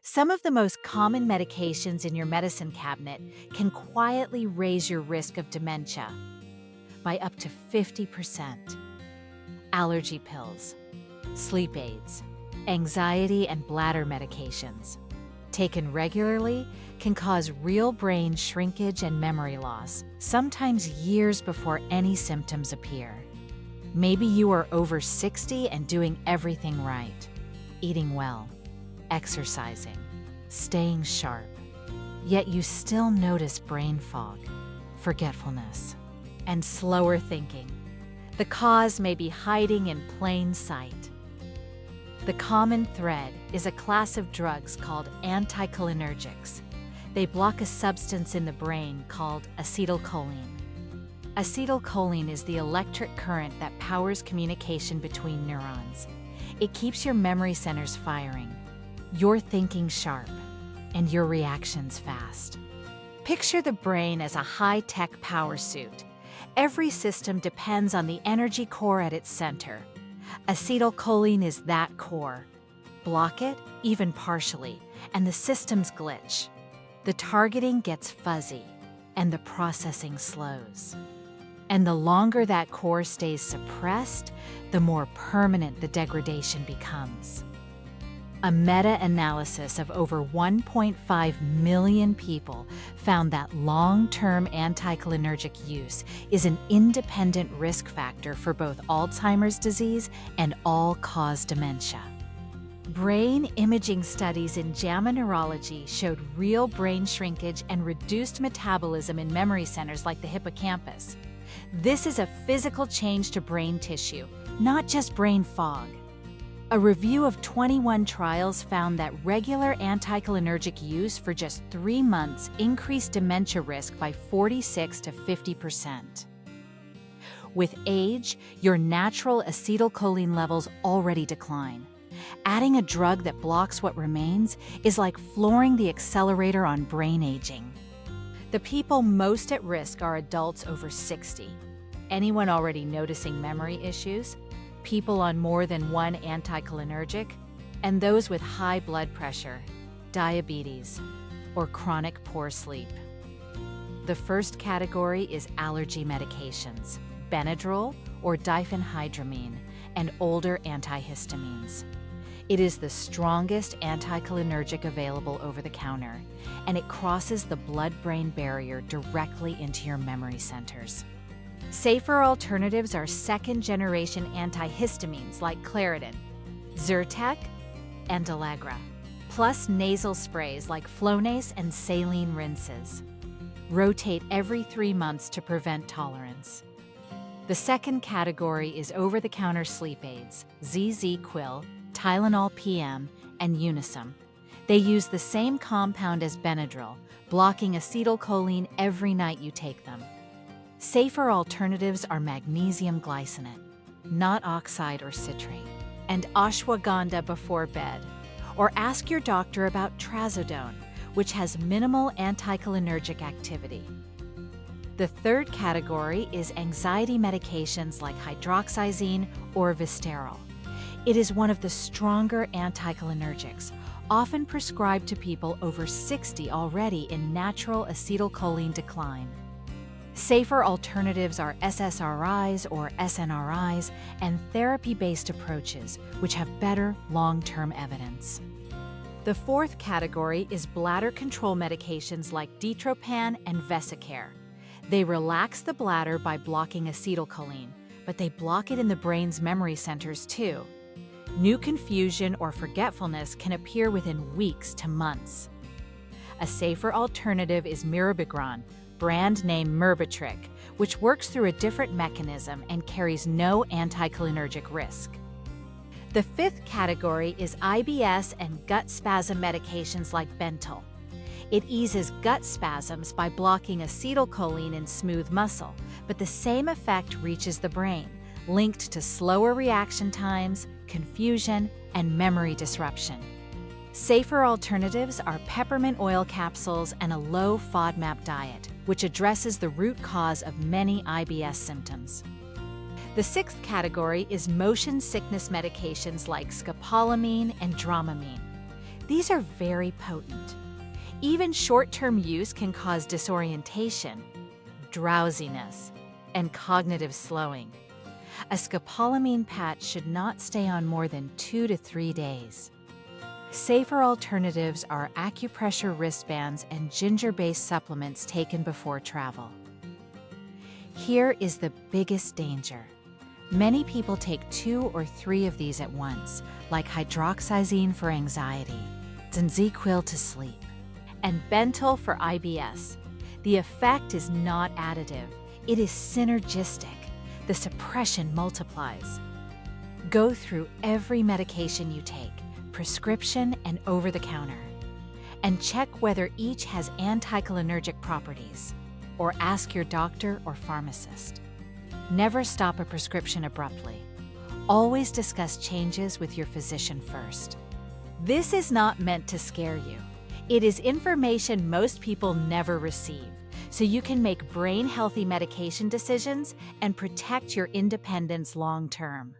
Some of the most common medications in your medicine cabinet can quietly raise your risk of dementia by up to 50%. Allergy pills, sleep aids, anxiety and bladder medications, taken regularly, can cause real brain shrinkage and memory loss, sometimes years before any symptoms appear. Maybe you are over 60 and doing everything right, eating well, exercising, staying sharp, yet you still notice brain fog, forgetfulness, and slower thinking. The cause may be hiding in plain sight. The common thread is a class of drugs called anticholinergics. They block a substance in the brain called acetylcholine. Acetylcholine is the electric current that powers communication between neurons. It keeps your memory centers firing, your thinking sharp, and your reactions fast. Picture the brain as a high-tech power suit. Every system depends on the energy core at its center. Acetylcholine is that core. Block it, even partially, and the systems glitch. The targeting gets fuzzy, and the processing slows. And the longer that core stays suppressed, the more permanent the degradation becomes. A meta-analysis of over 1.5 million people found that long-term anticholinergic use is an independent risk factor for both Alzheimer's disease and all-cause dementia. Brain imaging studies in JAMA Neurology showed real brain shrinkage and reduced metabolism in memory centers like the hippocampus. This is a physical change to brain tissue, not just brain fog. A review of 21 trials found that regular anticholinergic use for just 3 months increased dementia risk by 46 to 50%. With age, your natural acetylcholine levels already decline. Adding a drug that blocks what remains is like flooring the accelerator on brain aging. The people most at risk are adults over 60. Anyone already noticing memory issues? People on more than one anticholinergic, and those with high blood pressure, diabetes, or chronic poor sleep. The first category is allergy medications, Benadryl or diphenhydramine, and older antihistamines. It is the strongest anticholinergic available over the counter, and it crosses the blood-brain barrier directly into your memory centers. Safer alternatives are second-generation antihistamines like Claritin, Zyrtec, and Allegra, plus nasal sprays like Flonase and saline rinses. Rotate every 3 months to prevent tolerance. The second category is over-the-counter sleep aids, ZZ Quill, Tylenol PM, and Unisum. They use the same compound as Benadryl, blocking acetylcholine every night you take them. Safer alternatives are magnesium glycinate, not oxide or citrate, and ashwagandha before bed. Or ask your doctor about trazodone, which has minimal anticholinergic activity. The third category is anxiety medications like hydroxyzine or Visterol. It is one of the stronger anticholinergics, often prescribed to people over 60 already in natural acetylcholine decline. Safer alternatives are SSRIs or SNRIs and therapy-based approaches, which have better long-term evidence. The fourth category is bladder control medications like Ditropan and Vesicare. They relax the bladder by blocking acetylcholine, but they block it in the brain's memory centers too. New confusion or forgetfulness can appear within weeks to months. A safer alternative is mirabegron, brand name Myrbetriq, which works through a different mechanism and carries no anticholinergic risk. The fifth category is IBS and gut spasm medications like Bentyl. It eases gut spasms by blocking acetylcholine in smooth muscle, but the same effect reaches the brain, linked to slower reaction times, confusion, and memory disruption. Safer alternatives are peppermint oil capsules and a low FODMAP diet, which addresses the root cause of many IBS symptoms. The sixth category is motion sickness medications like scopolamine and Dramamine. These are very potent. Even short-term use can cause disorientation, drowsiness, and cognitive slowing. A scopolamine patch should not stay on more than 2 to 3 days. Safer alternatives are acupressure wristbands and ginger-based supplements taken before travel. Here is the biggest danger. Many people take 2 or 3 of these at once, like hydroxyzine for anxiety, Zinziquil to sleep, and Bentyl for IBS. The effect is not additive, it is synergistic. The suppression multiplies. Go through every medication you take, prescription and over-the-counter, and check whether each has anticholinergic properties, or ask your doctor or pharmacist. Never stop a prescription abruptly. Always discuss changes with your physician first. This is not meant to scare you. It is information most people never receive, so you can make brain-healthy medication decisions and protect your independence long-term.